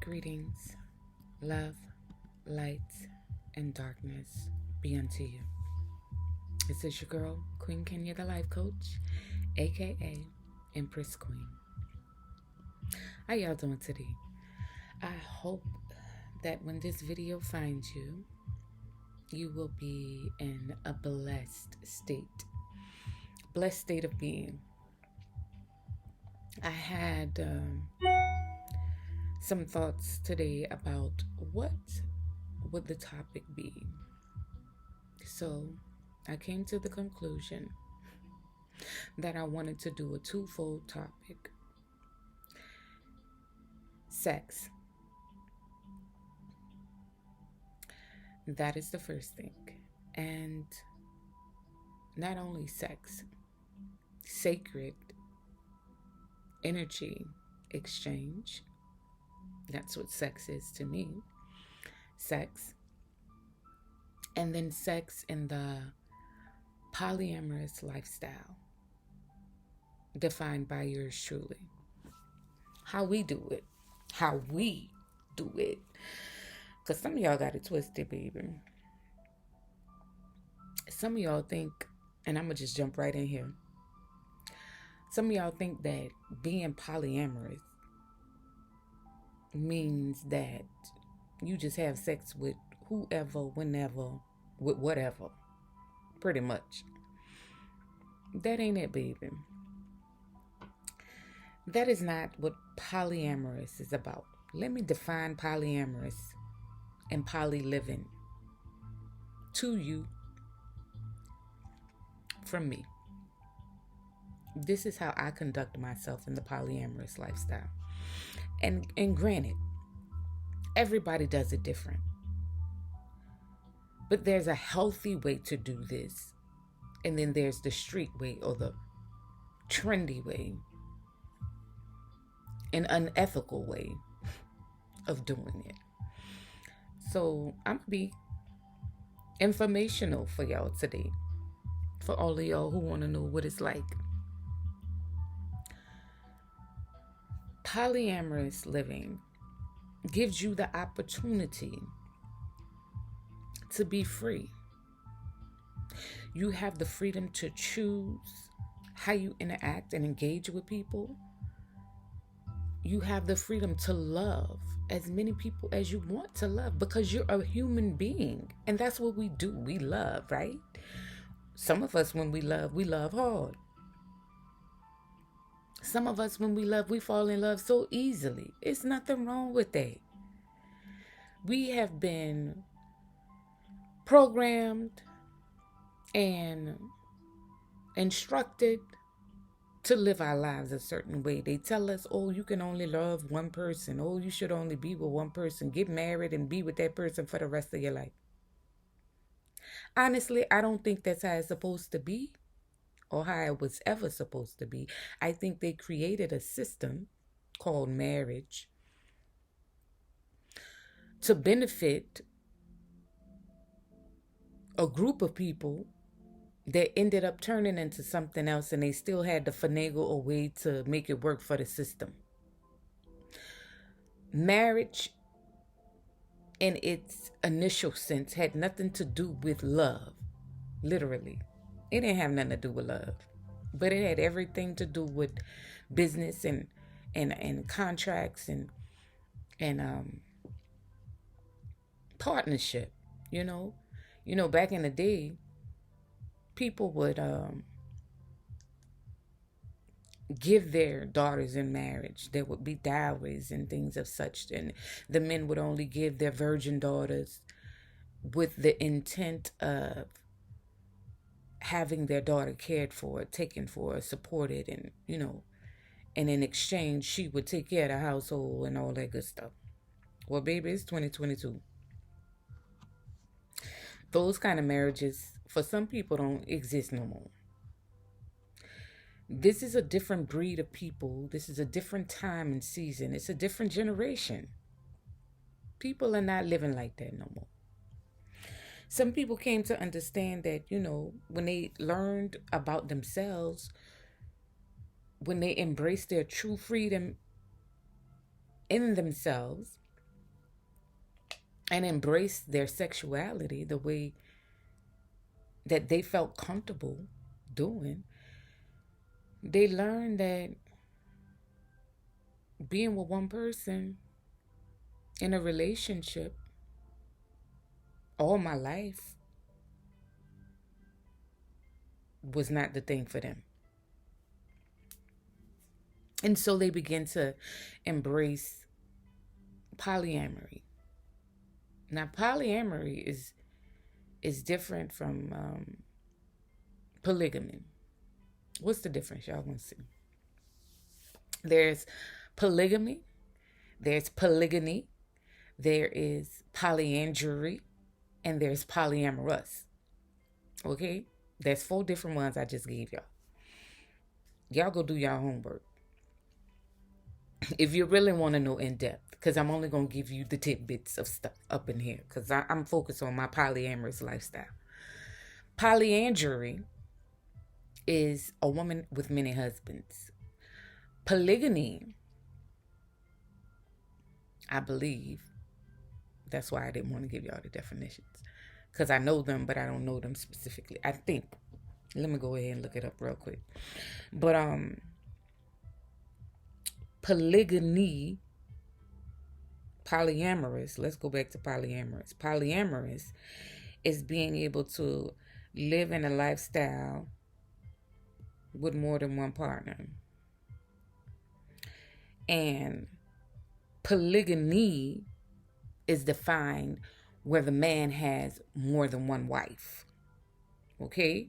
Greetings, love, light, and darkness be unto you. This is your girl, Queen Kenya, the life coach, aka Empress Queen. How y'all doing today? I hope that when this video finds you, you will be in a blessed state of being. I had some thoughts today about what would the topic be. So I came to the conclusion that I wanted to do a twofold topic. Sex. That is the first thing. And not only sex, sacred energy exchange. That's what sex is to me. Sex. And then sex in the polyamorous lifestyle, defined by yours truly. How we do it. Because some of y'all got it twisted, baby. Some of y'all think, and I'm going to just jump right in here. Some of y'all think that being polyamorous means that you just have sex with whoever, whenever, with whatever. Pretty much. That ain't it, baby. That is not what polyamorous is about. Let me define polyamorous and poly living to you from me. This is how I conduct myself in the polyamorous lifestyle. And granted, everybody does it different. But there's a healthy way to do this. And then there's the street way or the trendy way. An unethical way of doing it. So I'm going to be informational for y'all today. For all of y'all who want to know what it's like. Polyamorous living gives you the opportunity to be free. You have the freedom to choose how you interact and engage with people. You have the freedom to love as many people as you want to love because you're a human being. And that's what we do. We love, right? Some of us, when we love hard. Some of us, when we fall in love so easily. It's nothing wrong with that. We have been programmed and instructed to live our lives a certain way. They tell us, oh, you can only love one person. Oh, you should only be with one person. Get married and be with that person for the rest of your life. Honestly, I don't think that's how it's supposed to be or how it was ever supposed to be. I think they created a system called marriage to benefit a group of people that ended up turning into something else, and they still had to finagle a way to make it work for the system. Marriage, in its initial sense, had nothing to do with love. Literally. It didn't have nothing to do with love. But it had everything to do with business and contracts and partnership, you know. You know, back in the day, people would give their daughters in marriage. There would be dowries and things of such. And the men would only give their virgin daughters with the intent of having their daughter cared for, taken for, supported, and, you know, and in exchange, she would take care of the household and all that good stuff. Well, baby, it's 2022. Those kind of marriages, for some people, don't exist no more. This is a different breed of people. This is a different time and season. It's a different generation. People are not living like that no more. Some people came to understand that, you know, when they learned about themselves, when they embraced their true freedom in themselves, and embrace their sexuality the way that they felt comfortable doing, they learned that being with one person in a relationship all my life was not the thing for them. And so they begin to embrace polyamory. Now, polyamory is different from polygamy. What's the difference? Y'all want to see? There's polygamy, there's polygyny, there is polyandry, and there's polyamorous. Okay? There's 4 different ones I just gave y'all. Y'all go do y'all homework. If you really want to know in depth, because I'm only going to give you the tidbits of stuff up in here, because I'm focused on my polyamorous lifestyle. Polyandry is a woman with many husbands. Polygyny, I believe, that's why I didn't want to give y'all the definitions, because I know them, but I don't know them specifically. I think, let me go ahead and look it up real quick. But polygyny, polyamorous, let's go back to polyamorous. Polyamorous is being able to live in a lifestyle with more than one partner. And polygyny is defined where the man has more than one wife. Okay?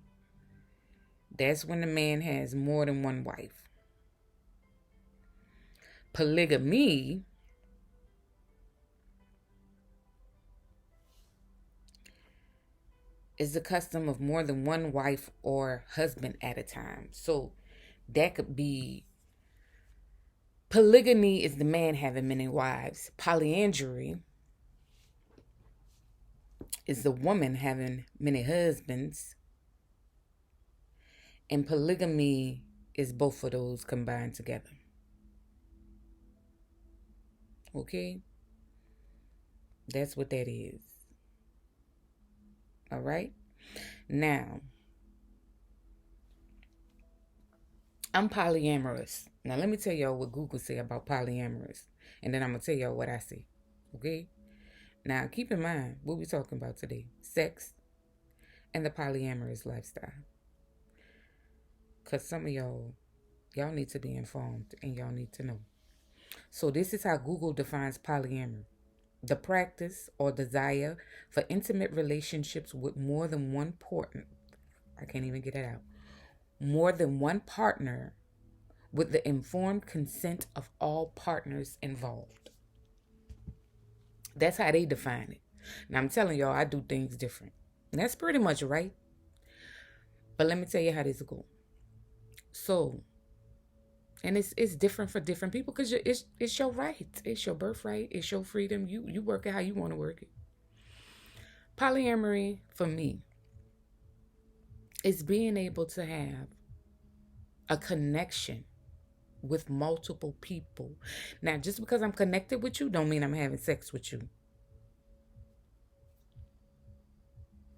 That's when the man has more than one wife. Polygamy is the custom of more than one wife or husband at a time. So that could be, polygyny is the man having many wives. Polyandry is the woman having many husbands. And polygamy is both of those combined together. Okay? That's what that is. All right? Now, I'm polyamorous. Now, let me tell y'all what Google say about polyamorous. And then I'm going to tell y'all what I see. Okay? Now, keep in mind what we're talking about today. Sex and the polyamorous lifestyle. Because some of y'all need to be informed and y'all need to know. So this is how Google defines polyamory. The practice or desire for intimate relationships with more than one partner. I can't even get it out. More than one partner with the informed consent of all partners involved. That's how they define it. Now I'm telling y'all, I do things different. And that's pretty much right. But let me tell you how this goes. So, and it's different for different people because it's your right. It's your birthright. It's your freedom. You work it how you want to work it. Polyamory, for me, is being able to have a connection with multiple people. Now, just because I'm connected with you don't mean I'm having sex with you.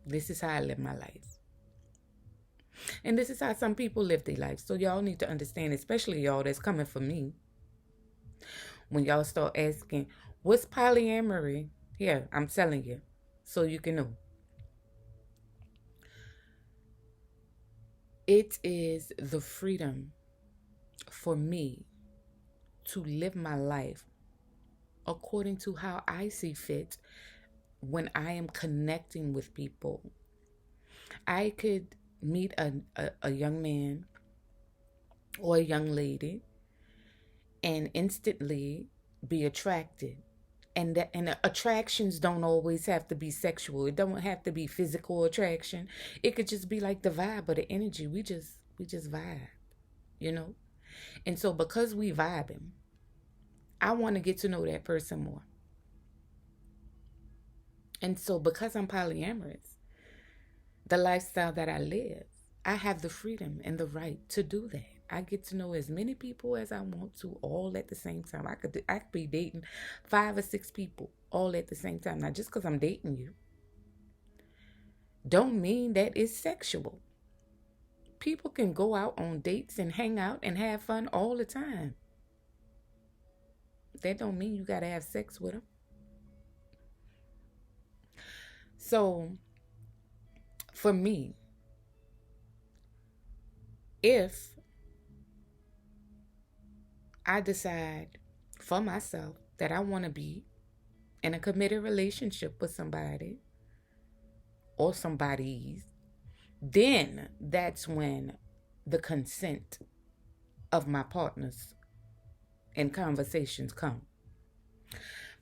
This is how I live my life. And this is how some people live their life. So y'all need to understand, especially y'all that's coming from me. When y'all start asking, what's polyamory? Yeah, I'm telling you, so you can know. It is the freedom for me to live my life according to how I see fit when I am connecting with people. I could meet a young man or a young lady and instantly be attracted. And attractions don't always have to be sexual. It don't have to be physical attraction. It could just be like the vibe or the energy. We just vibe, you know? And so because we vibing, I want to get to know that person more. And so because I'm polyamorous, the lifestyle that I live, I have the freedom and the right to do that. I get to know as many people as I want to all at the same time. I could be dating 5 or 6 people all at the same time. Now, just because I'm dating you, don't mean that it's sexual. People can go out on dates and hang out and have fun all the time. That don't mean you gotta have sex with them. So, for me, if I decide for myself that I want to be in a committed relationship with somebody or somebody's, then that's when the consent of my partners and conversations come.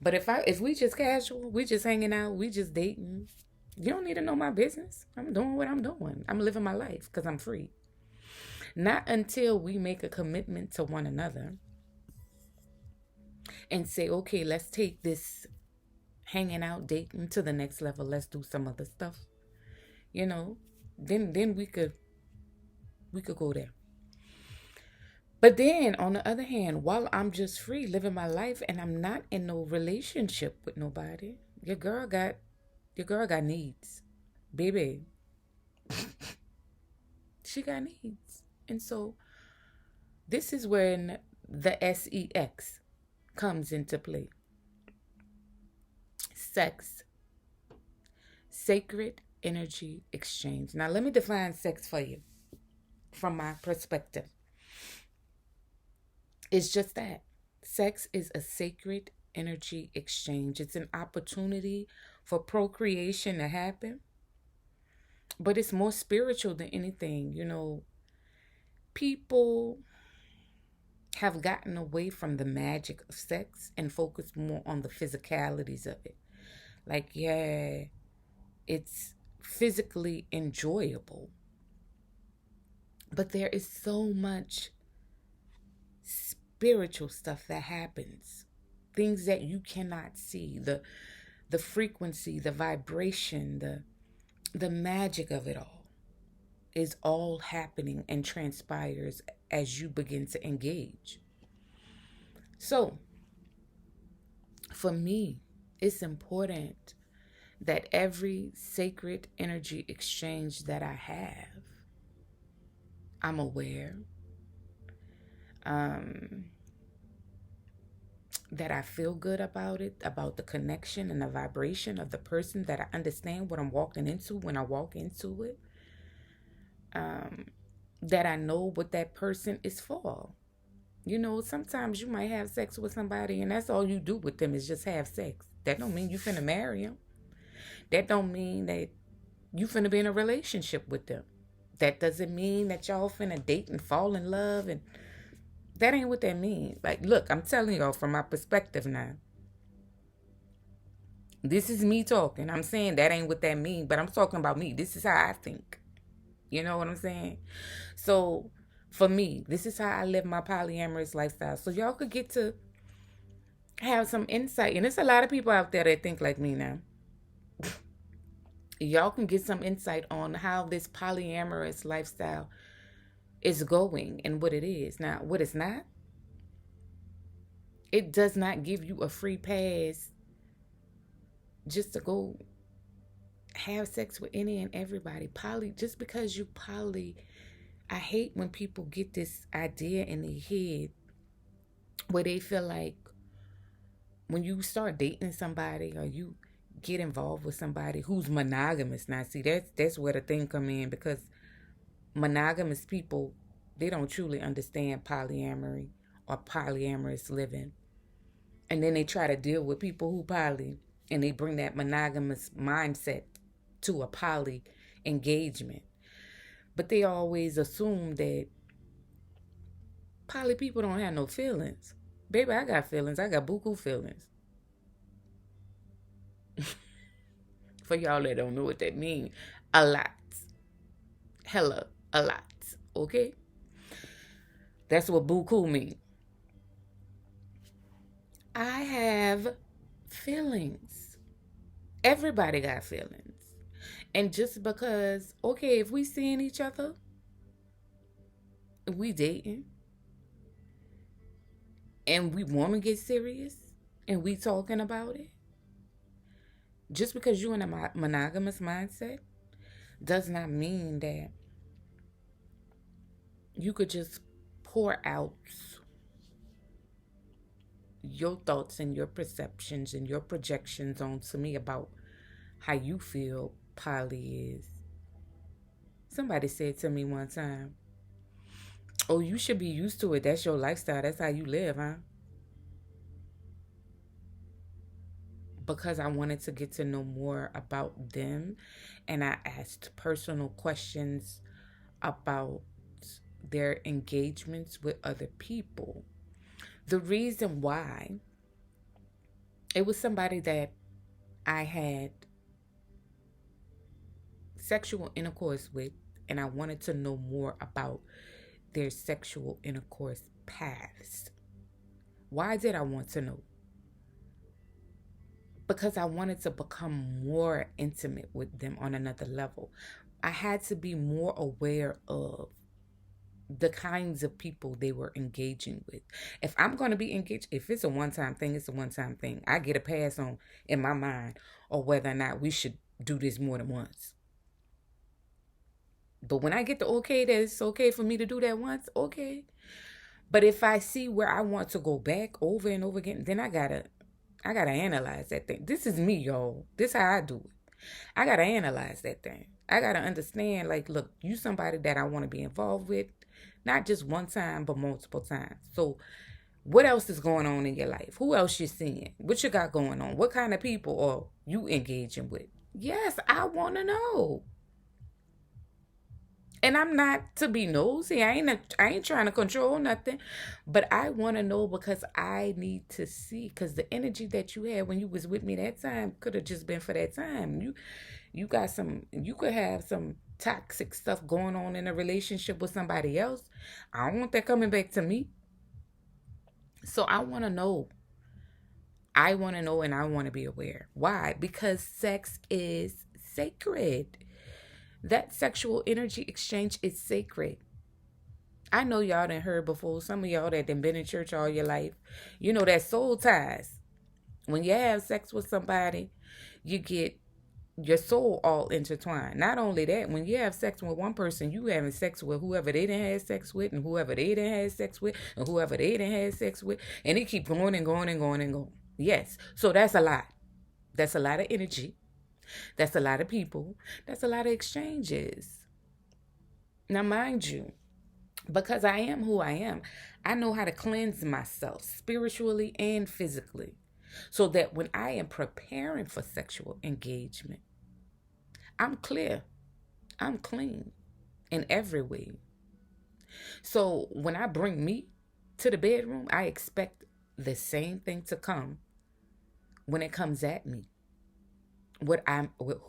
But if we just casual, we just hanging out, we just dating, you don't need to know my business. I'm doing what I'm doing. I'm living my life because I'm free. Not until we make a commitment to one another and say, okay, let's take this hanging out, dating to the next level. Let's do some other stuff. You know, then we could go there. But then on the other hand, while I'm just free living my life and I'm not in no relationship with nobody, your girl got needs. Baby. She got needs. And so this is when the SEX comes into play. Sex. Sacred energy exchange. Now let me define sex for you from my perspective. It's just that. Sex is a sacred energy exchange. It's an opportunity for procreation to happen. But it's more spiritual than anything. You know, people have gotten away from the magic of sex and focused more on the physicalities of it. Like, yeah, it's physically enjoyable. But there is so much spiritual stuff that happens. Things that you cannot see. The frequency, the vibration, the magic of it all is all happening and transpires as you begin to engage. So, for me, it's important that every sacred energy exchange that I have, I'm aware, that I feel good about it, about the connection and the vibration of the person, that I understand what I'm walking into when I walk into it, that I know what that person is for. You know, sometimes you might have sex with somebody and that's all you do with them is just have sex. That don't mean you finna marry them. That don't mean that you finna be in a relationship with them. That doesn't mean that y'all finna date and fall in love, and that ain't what that means. Like, look, I'm telling y'all from my perspective now. This is me talking. I'm saying that ain't what that means, but I'm talking about me. This is how I think. You know what I'm saying? So, for me, this is how I live my polyamorous lifestyle. So y'all could get to have some insight. And there's a lot of people out there that think like me now. Y'all can get some insight on how this polyamorous lifestyle is going and what it is. Now, what it's not, it does not give you a free pass just to go have sex with any and everybody. Just because you poly, I hate when people get this idea in their head where they feel like when you start dating somebody or you get involved with somebody who's monogamous. Now, see, that's where the thing come in, because monogamous people, they don't truly understand polyamory or polyamorous living. And then they try to deal with people who poly, and they bring that monogamous mindset to a poly engagement. But they always assume that poly people don't have no feelings. Baby, I got feelings. I got buku feelings. For y'all that don't know what that means, a lot. Hella, a lot. Okay? That's what buku means. I have feelings. Everybody got feelings. And just because, okay, if we seeing each other we dating and we want to get serious and we talking about it, just because you're in a monogamous mindset does not mean that you could just pour out your thoughts and your perceptions and your projections onto me about how you feel poly is. Somebody said to me one time, "Oh, you should be used to it. That's your lifestyle. That's how you live, huh?" Because I wanted to get to know more about them, and I asked personal questions about their engagements with other people. The reason why, it was somebody that I had sexual intercourse with, and I wanted to know more about their sexual intercourse paths. Why did I want to know? Because I wanted to become more intimate with them on another level. I had to be more aware of the kinds of people they were engaging with. If I'm going to be engaged, if it's a one-time thing, it's a one-time thing. I get a pass on in my mind or whether or not we should do this more than once. But when I get the okay that it's okay for me to do that once, okay. But if I see where I want to go back over and over again, then I gotta analyze that thing. This is me, y'all. This is how I do it. I gotta analyze that thing. I gotta understand, like, look, you somebody that I want to be involved with, not just one time, but multiple times. So what else is going on in your life? Who else you seeing? What you got going on? What kind of people are you engaging with? Yes, I want to know. And I'm not to be nosy. I ain't trying to control nothing, but I want to know because I need to see. Because the energy that you had when you was with me that time could have just been for that time. You got some. You could have some toxic stuff going on in a relationship with somebody else. I don't want that coming back to me. So I want to know. I want to know, and I want to be aware. Why? Because sex is sacred. That sexual energy exchange is sacred. I know y'all done heard before. Some of y'all that done been in church all your life. You know that soul ties. When you have sex with somebody, you get your soul all intertwined. Not only that, when you have sex with one person, you having sex with whoever they done had sex with, and whoever they done had sex with, and whoever they done had sex with, and it keep going and going and going and going. Yes. So that's a lot. That's a lot of energy. That's a lot of people. That's a lot of exchanges. Now, mind you, because I am who I am, I know how to cleanse myself spiritually and physically so that when I am preparing for sexual engagement, I'm clear. I'm clean in every way. So when I bring meat to the bedroom, I expect the same thing to come when it comes at me. With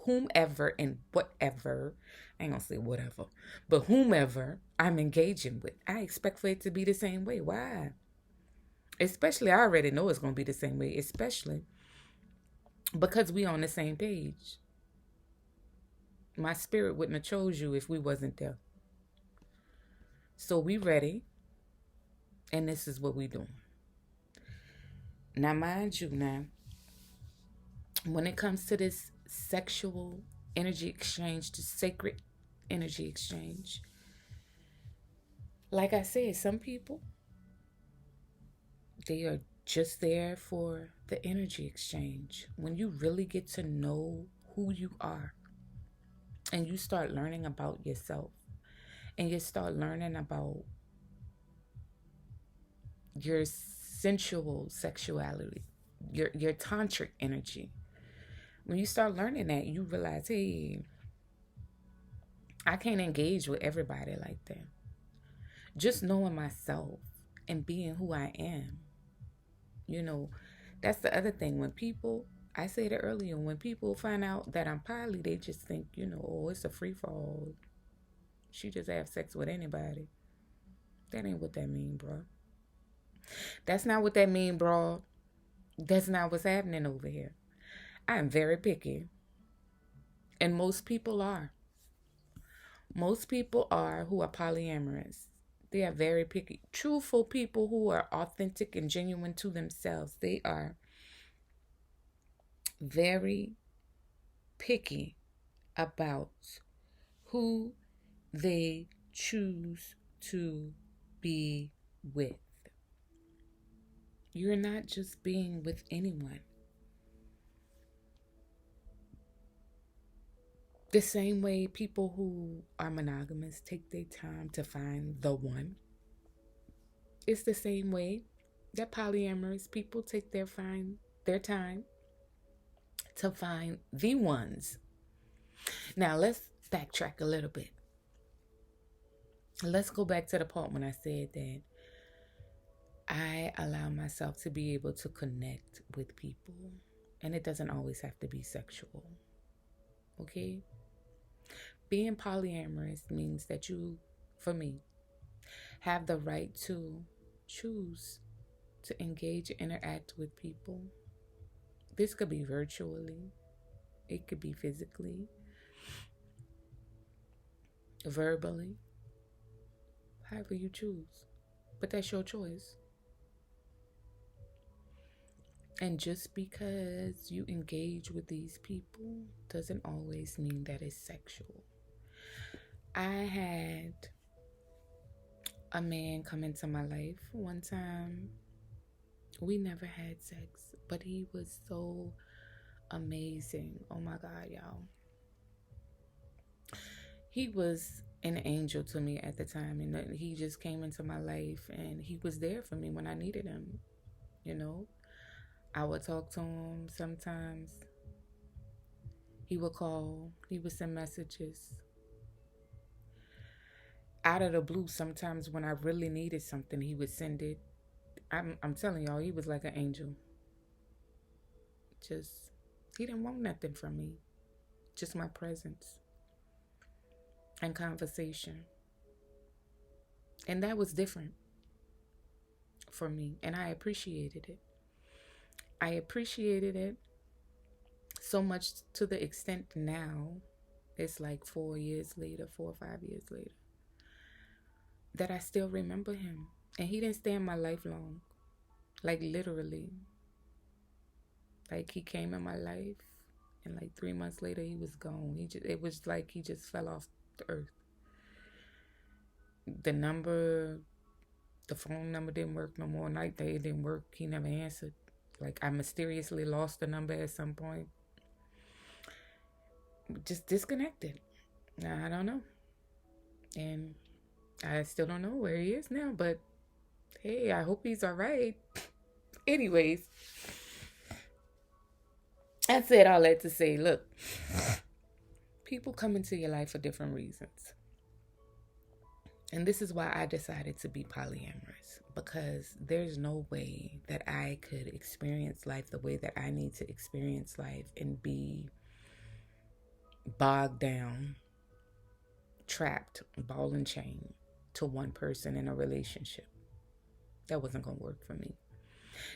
whomever and whatever, I ain't gonna say whatever, but whomever I'm engaging with, I expect for it to be the same way. Why? Especially, I already know it's gonna be the same way, especially because we on the same page. My spirit wouldn't have chose you if we wasn't there. So we ready, and this is what we doing. Now, mind you, when it comes to this sexual energy exchange, the sacred energy exchange, like I said, some people, they are just there for the energy exchange. When you really get to know who you are and you start learning about yourself and you start learning about your sensual sexuality, your tantric energy, when you start learning that, you realize, hey, I can't engage with everybody like that. Just knowing myself and being who I am. You know, that's the other thing. When people, I said it earlier, when people find out that I'm poly, they just think, oh, it's a free fall. She just have sex with anybody. That ain't what that mean, bro. That's not what that mean, bro. That's not what's happening over here. I am very picky. And most people are. Most people are who are polyamorous. They are very picky. Truthful people who are authentic and genuine to themselves, they are very picky about who they choose to be with. You're not just being with anyone. The same way people who are monogamous take their time to find the one. It's the same way that polyamorous people take their time to find the ones. Now let's backtrack a little bit. Let's go back to the part when I said that I allow myself to be able to connect with people. And it doesn't always have to be sexual. Okay? Being polyamorous means that you, for me, have the right to choose to engage and interact with people. This could be virtually, it could be physically, verbally, however you choose. But that's your choice. And just because you engage with these people doesn't always mean that it's sexual. I had a man come into my life one time. We never had sex, but he was so amazing. Oh my God, y'all. He was an angel to me at the time, and he just came into my life, and he was there for me when I needed him. You know, I would talk to him sometimes. He would call, he would send messages. Out of the blue, sometimes when I really needed something, he would send it. I'm telling y'all, he was like an angel. He didn't want nothing from me. Just my presence and conversation. And that was different for me. And I appreciated it. I appreciated it so much to the extent now, it's like 4 or 5 years later, that I still remember him. And he didn't stay in my life long. Like literally. Like he came in my life and like 3 months later he was gone. It was like he just fell off the earth. The phone number didn't work no more. Night day, it didn't work. He never answered. Like I mysteriously lost the number at some point. Just disconnected. I don't know. And I still don't know where he is now, but hey, I hope he's all right. Anyways, I said all that to say, look, people come into your life for different reasons. And this is why I decided to be polyamorous, because there's no way that I could experience life the way that I need to experience life and be bogged down, trapped, ball and chain to one person in a relationship. That wasn't going to work for me.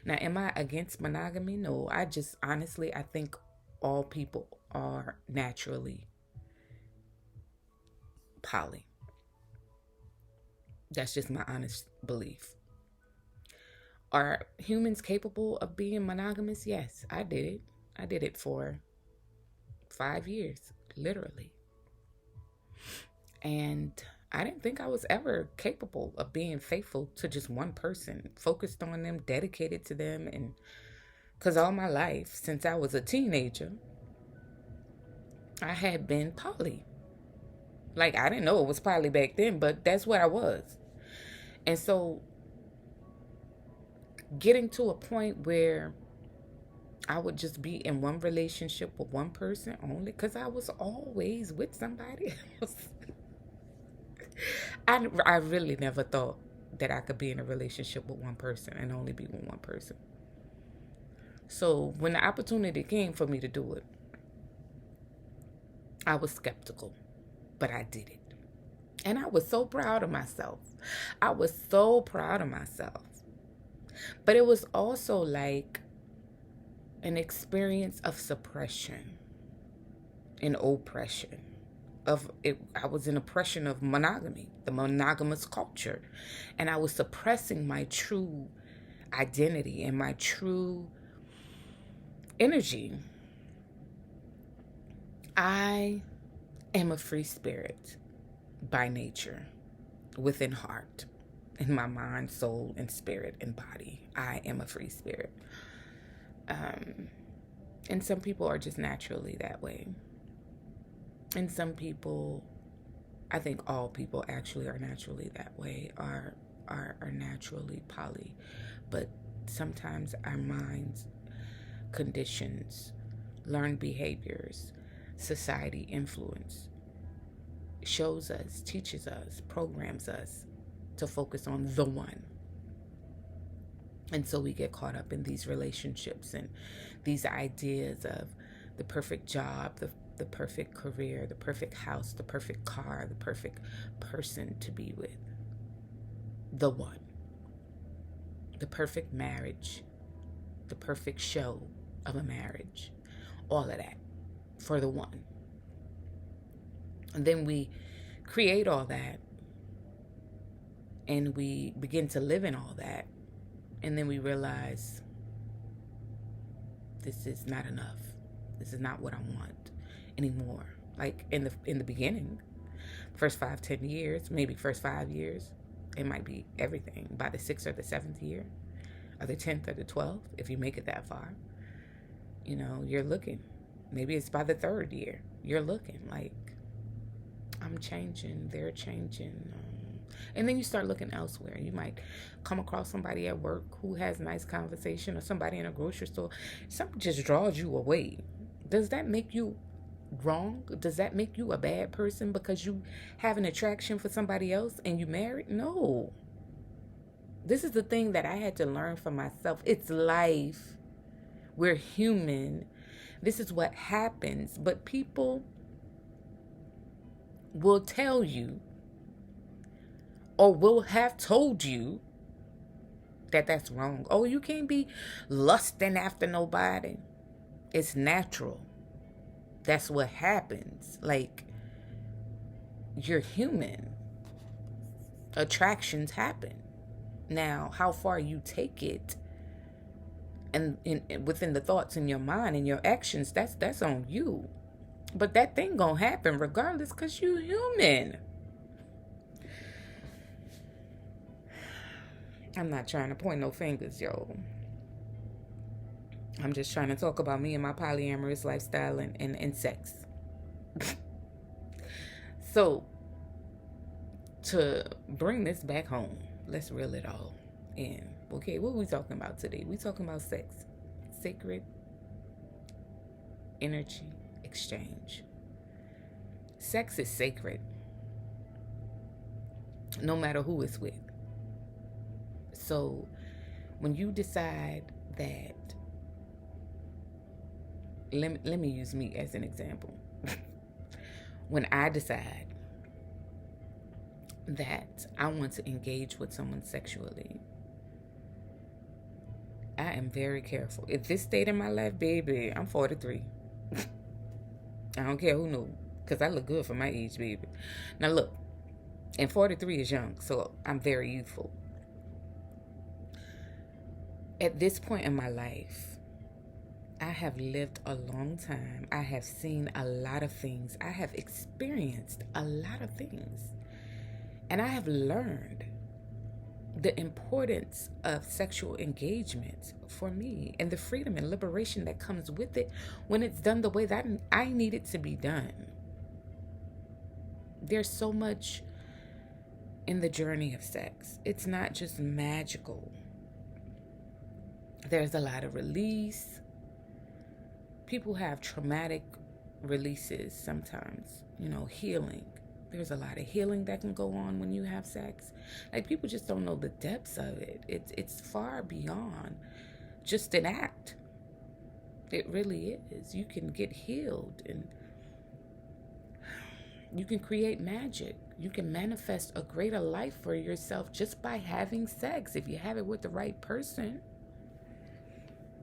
Now, am I against monogamy? No, I think all people are naturally poly. That's just my honest belief. Are humans capable of being monogamous? Yes, I did it. I did it for 5 years, literally. And I didn't think I was ever capable of being faithful to just one person, focused on them, dedicated to them. And because all my life, since I was a teenager, I had been poly. Like, I didn't know it was poly back then, but that's what I was. And so getting to a point where I would just be in one relationship with one person only, because I was always with somebody else. I really never thought that I could be in a relationship with one person and only be with one person. So when the opportunity came for me to do it, I was skeptical, but I did it. And I was so proud of myself. I was so proud of myself. But it was also like an experience of suppression and oppression of it. I was in oppression of monogamy, the monogamous culture, and I was suppressing my true identity and my true energy. I am a free spirit by nature, within heart, in my mind, soul, and spirit and body. I am a free spirit. And some people are just naturally that way. And some people, I think all people actually are naturally that way, are naturally poly. But sometimes our minds, conditions, learned behaviors, society influence shows us, teaches us, programs us to focus on the one. And so we get caught up in these relationships and these ideas of the perfect job, the perfect career, the perfect house, the perfect car, the perfect person to be with. The one. The perfect marriage, the perfect show of a marriage. All of that for the one. And then we create all that and we begin to live in all that. And then we realize this is not enough. This is not what I want anymore. Like in the beginning, first 5-10 years, maybe first 5 years, it might be everything. By the 6th or the 7th year, or the 10th or the 12th, if you make it that far, you're looking. Maybe it's by the 3rd year, you're looking like, I'm changing, they're changing. And then you start looking elsewhere. You might come across somebody at work who has a nice conversation, or somebody in a grocery store. Something just draws you away. Does that make you wrong? Does that make you a bad person because you have an attraction for somebody else and you married? No. This is the thing that I had to learn for myself. It's life. We're human. This is what happens. But people will tell you, or will have told you, that that's wrong. Oh, you can't be lusting after nobody. It's natural. That's what happens. Like, you're human. Attractions happen. Now, how far you take it and within the thoughts in your mind and your actions, that's on you. But that thing gonna happen regardless, because you human. I'm not trying to point no fingers, yo. I'm just trying to talk about me and my polyamorous lifestyle and sex. So, to bring this back home, let's reel it all in. Okay, what are we talking about today? We talking about sex. Sacred energy exchange. Sex is sacred, no matter who it's with. So when you decide that, let me use me as an example. When I decide that I want to engage with someone sexually, I am very careful. At this state in my life, baby, I'm 43. I don't care who knew, because I look good for my age, baby. Now look, and 43 is young, so I'm very youthful. At this point in my life, I have lived a long time. I have seen a lot of things. I have experienced a lot of things. And I have learned the importance of sexual engagement for me and the freedom and liberation that comes with it when it's done the way that I need it to be done. There's so much in the journey of sex. It's not just magical. There's a lot of release. People have traumatic releases sometimes, healing. There's a lot of healing that can go on when you have sex. Like, people just don't know the depths of it. It's far beyond just an act. It really is. You can get healed and you can create magic. You can manifest a greater life for yourself just by having sex, if you have it with the right person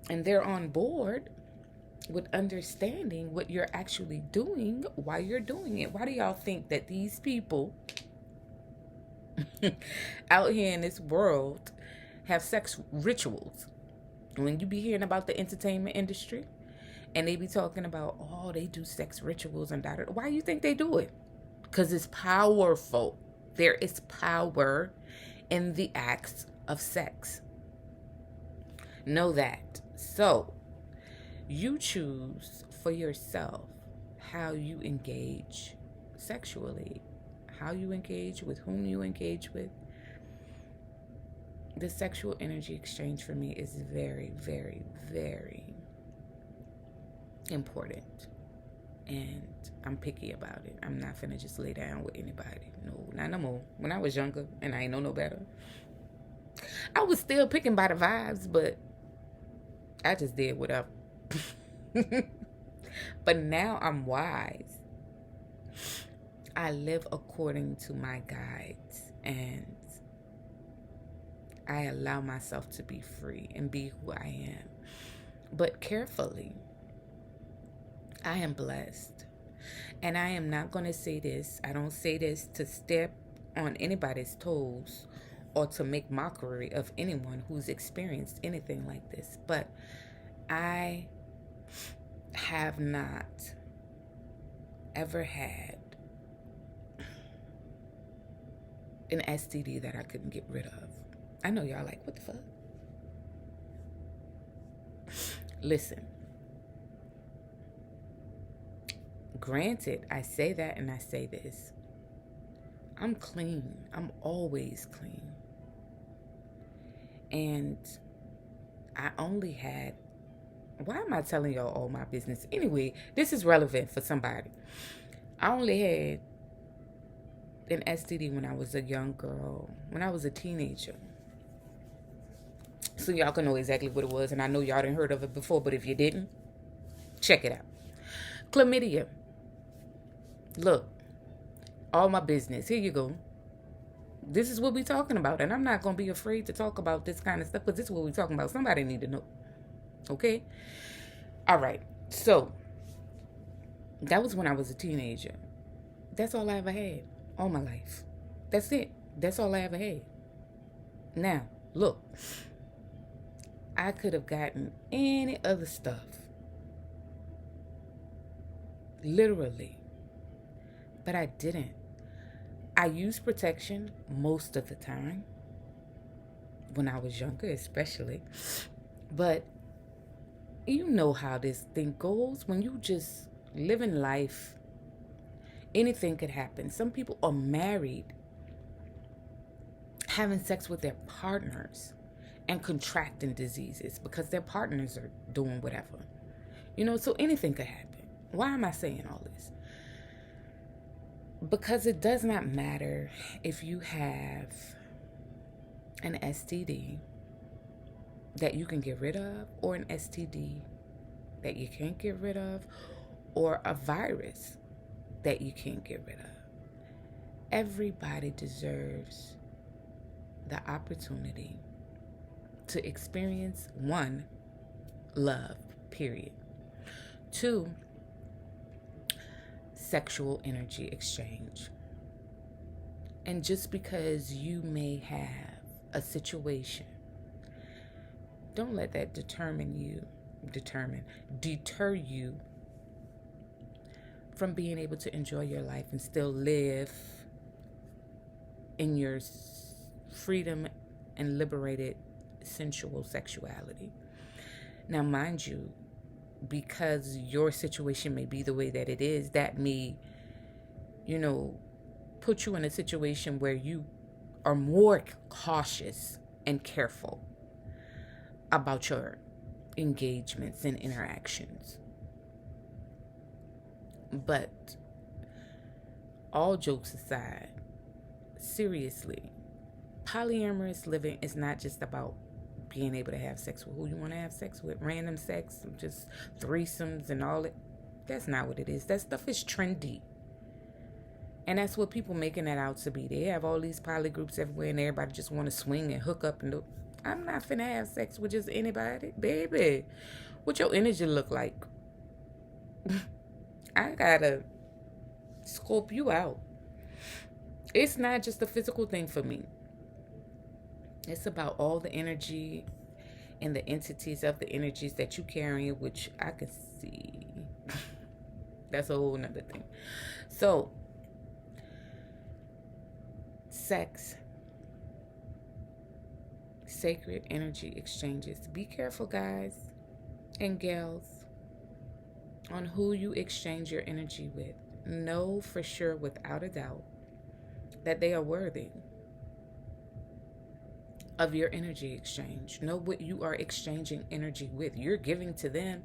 and they're on board with understanding what you're actually doing while you're doing it. Why do y'all think that these people out here in this world have sex rituals? When you be hearing about the entertainment industry and they be talking about, oh, they do sex rituals and that, why do you think they do it? Because it's powerful. There is power in the acts of sex. Know that. So, you choose for yourself how you engage sexually, how you engage, with whom you engage with. The sexual energy exchange for me is very, very, very important. And I'm picky about it. I'm not finna just lay down with anybody. No, not no more. When I was younger and I ain't know no better, I was still picking by the vibes, but I just did whatever. But now I'm wise. I live according to my guides, and I allow myself to be free and be who I am. But carefully, I am blessed. And I am not going to say this. I don't say this to step on anybody's toes or to make mockery of anyone who's experienced anything like this. But I have not ever had an STD that I couldn't get rid of. I know y'all like, what the fuck? Listen. Granted, I say that and I say this. I'm clean. I'm always clean. And I only had... Why am I telling y'all all my business? Anyway, this is relevant for somebody. I only had an STD when I was a young girl, when I was a teenager. So y'all can know exactly what it was. And I know y'all didn't heard of it before, but if you didn't, check it out. Chlamydia. Look, all my business. Here you go. This is what we're talking about. And I'm not going to be afraid to talk about this kind of stuff, because this is what we're talking about. Somebody need to know. Okay? All right. So, that was when I was a teenager. That's all I ever had all my life. That's it. That's all I ever had. Now, look. I could have gotten any other stuff. Literally. But I didn't. I used protection most of the time. When I was younger, especially. But you know how this thing goes. When you just living life, anything could happen. Some people are married, having sex with their partners and contracting diseases because their partners are doing whatever. You know, so anything could happen. Why am I saying all this? Because it does not matter if you have an STD that you can get rid of, or an STD that you can't get rid of, or a virus that you can't get rid of. Everybody deserves the opportunity to experience, 1, love, period. 2, sexual energy exchange. And just because you may have a situation, don't let that deter you from being able to enjoy your life and still live in your freedom and liberated sensual sexuality. Now, mind you, because your situation may be the way that it is, that may, put you in a situation where you are more cautious and careful about your engagements and interactions. But all jokes aside, seriously, polyamorous living is not just about being able to have sex with who you want to have sex with, random sex, just threesomes and all that. That's not what it is. That stuff is trendy. And that's what people making that out to be. They have all these poly groups everywhere and everybody just want to swing and hook up and do. I'm not finna have sex with just anybody. Baby, what your energy look like? I gotta scope you out. It's not just a physical thing for me. It's about all the energy and the entities of the energies that you carry, which I can see. That's a whole nother thing. So, sex, sacred energy exchanges. Be careful, guys and gals, on who you exchange your energy with. Know for sure, without a doubt, that they are worthy of your energy exchange. Know what you are exchanging energy with. You're giving to them,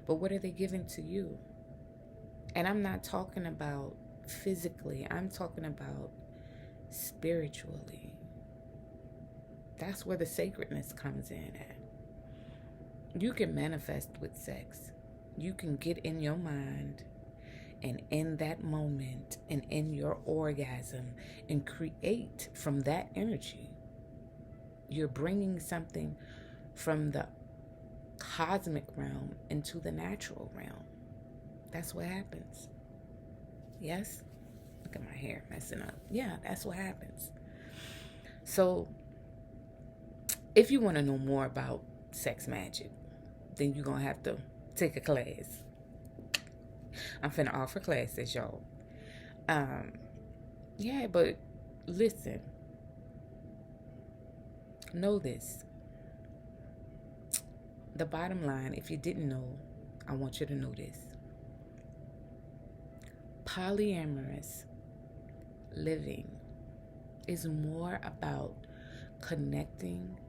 but what are they giving to you? And I'm not talking about physically, I'm talking about spiritually. That's where the sacredness comes in at. You can manifest with sex. You can get in your mind and in that moment and in your orgasm and create from that energy. You're bringing something from the cosmic realm into the natural realm. That's what happens. Yes? Look at my hair messing up. Yeah, that's what happens. So, if you want to know more about sex magic, then you're going to have to take a class. I'm finna offer classes, y'all. Yeah, but listen. Know this. The bottom line, if you didn't know, I want you to know this. Polyamorous living is more about connecting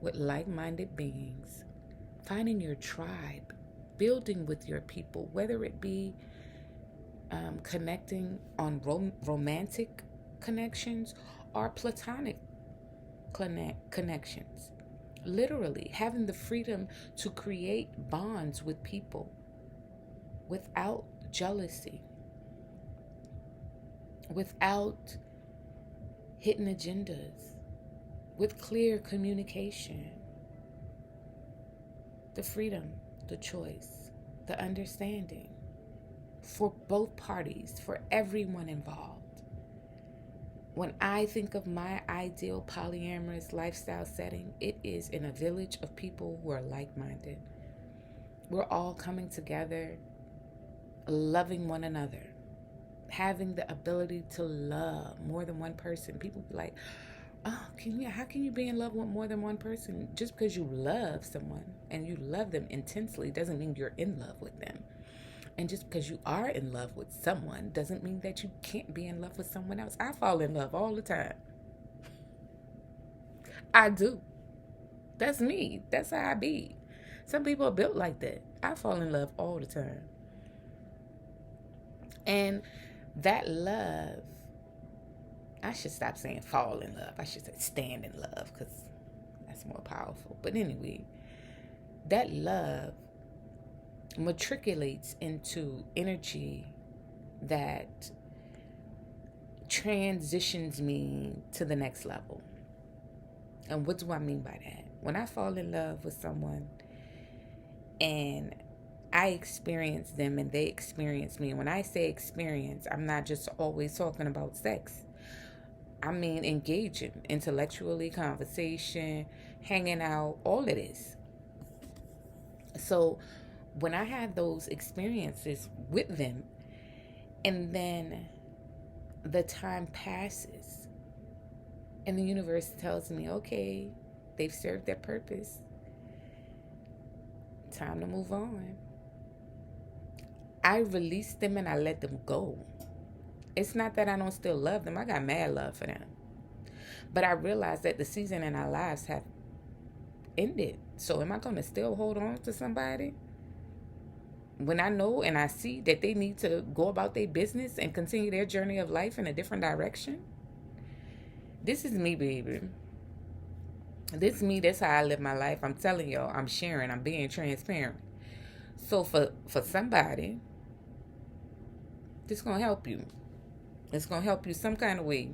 with like-minded beings, finding your tribe, building with your people, whether it be connecting on romantic connections or platonic connections. Literally having the freedom to create bonds with people without jealousy, without hidden agendas, with clear communication. The freedom, the choice, the understanding for both parties, for everyone involved. When I think of my ideal polyamorous lifestyle setting, it is in a village of people who are like-minded. We're all coming together, loving one another, having the ability to love more than one person. People be like, oh, how can you be in love with more than one person? Just because you love someone and you love them intensely doesn't mean you're in love with them. And just because you are in love with someone doesn't mean that you can't be in love with someone else. I fall in love all the time. I do. That's me. That's how I be. Some people are built like that. I fall in love all the time. And that love, I should stop saying fall in love. I should say stand in love, because that's more powerful. But anyway, that love matriculates into energy that transitions me to the next level. And what do I mean by that? When I fall in love with someone and I experience them and they experience me, and when I say experience, I'm not just always talking about sex. I mean engaging intellectually, conversation, hanging out, all of this. So when I had those experiences with them, and then the time passes, and the universe tells me, okay, they've served their purpose. Time to move on. I release them and I let them go. It's not that I don't still love them. I got mad love for them. But I realize that the season in our lives have ended. So am I going to still hold on to somebody when I know and I see that they need to go about their business and continue their journey of life in a different direction? This is me, baby. This is me. That's how I live my life. I'm telling y'all. I'm sharing. I'm being transparent. So for somebody, this is going to help you. It's going to help you some kind of way.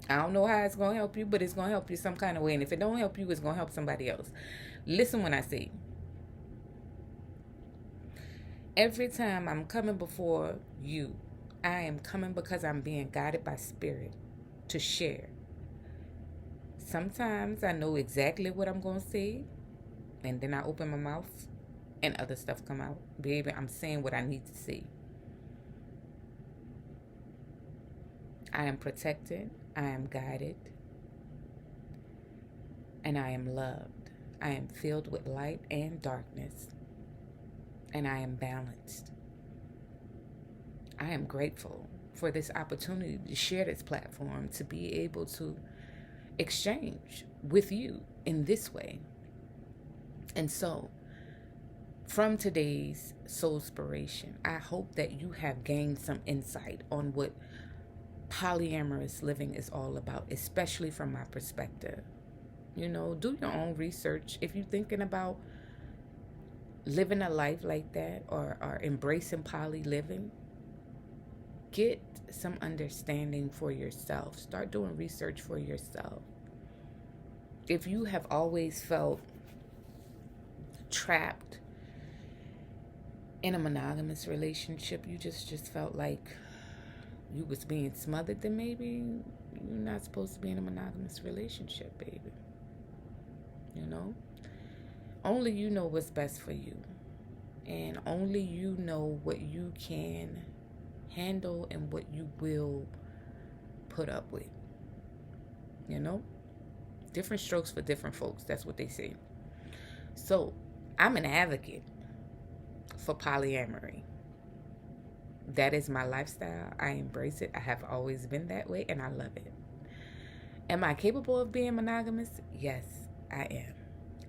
I don't know how it's going to help you, but it's going to help you some kind of way. And if it don't help you, it's going to help somebody else. Listen when I say, Every time I'm coming before you, I am coming because I'm being guided by spirit to share. Sometimes I know exactly what I'm going to say, and then I open my mouth and other stuff come out. Baby, I'm saying what I need to say. I am protected, I am guided, and I am loved. I am filled with light and darkness, and I am balanced. I am grateful for this opportunity to share this platform, to be able to exchange with you in this way. And so, from today's soul inspiration, I hope that you have gained some insight on what polyamorous living is all about, especially from my perspective. You know, do your own research. If you're thinking about living a life like that, or embracing poly living, get some understanding for yourself. Start doing research for yourself. If you have always felt trapped in a monogamous relationship, you just felt like you was being smothered, then maybe you're not supposed to be in a monogamous relationship, baby. You know? Only you know what's best for you. And only you know what you can handle and what you will put up with. You know? Different strokes for different folks. That's what they say. So, I'm an advocate for polyamory. That is my lifestyle. I embrace it. I have always been that way, and I love it. Am I capable of being monogamous? Yes, I am.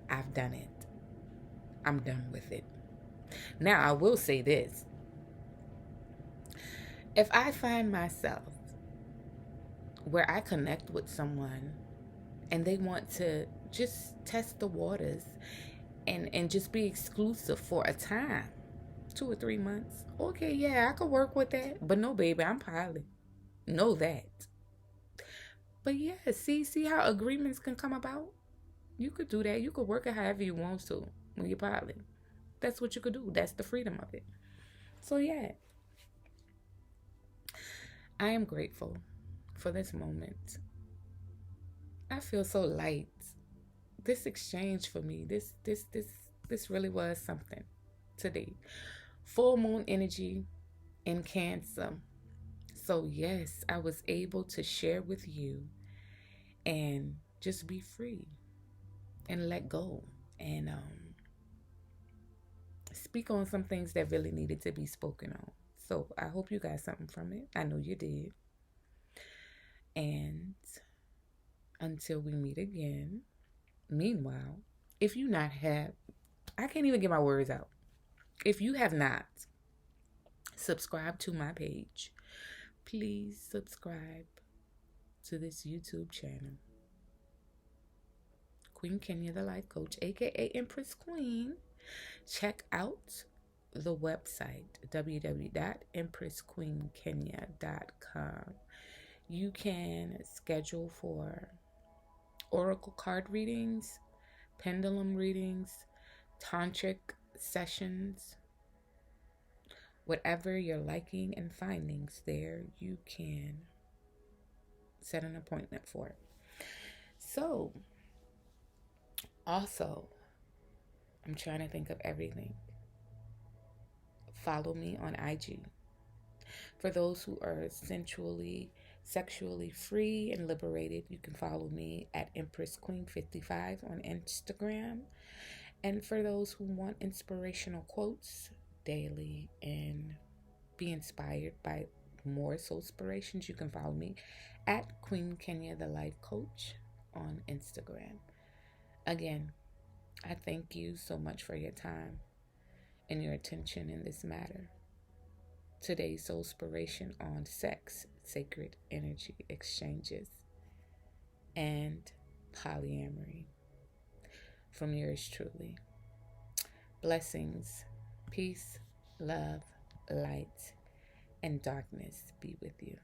I've done it. I'm done with it. Now, I will say this. If I find myself where I connect with someone and they want to just test the waters and just be exclusive for a time, 2 or 3 months, okay, yeah, I could work with that. But no, baby, I'm poly. Know that. But yeah, see how agreements can come about? You could do that. You could work it however you want to when you're poly. That's what you could do. That's the freedom of it. So yeah, I am grateful for this moment. I feel so light. This exchange for me, this really was something today. Full moon energy in Cancer. So yes, I was able to share with you and just be free and let go and speak on some things that really needed to be spoken on. So I hope you got something from it. I know you did. And until we meet again, meanwhile, if you not have, I can't even get my words out. If you have not subscribed to my page, please subscribe to this YouTube channel. Queen Kenya, the life coach, aka Empress Queen. Check out the website, www.empressqueenkenya.com. You can schedule for oracle card readings, pendulum readings, tantric sessions, whatever your liking and findings there, you can set an appointment for it. So, also, I'm trying to think of everything. Follow me on IG. For those who are sexually free and liberated, you can follow me at Empress Queen 55 on Instagram. And for those who want inspirational quotes daily and be inspired by more soul inspirations, you can follow me at Queen Kenya the Life Coach on Instagram. Again, I thank you so much for your time and your attention in this matter. Today's soul inspiration on sex, sacred energy exchanges, and polyamory from yours truly. Blessings, peace, love, light, and darkness be with you.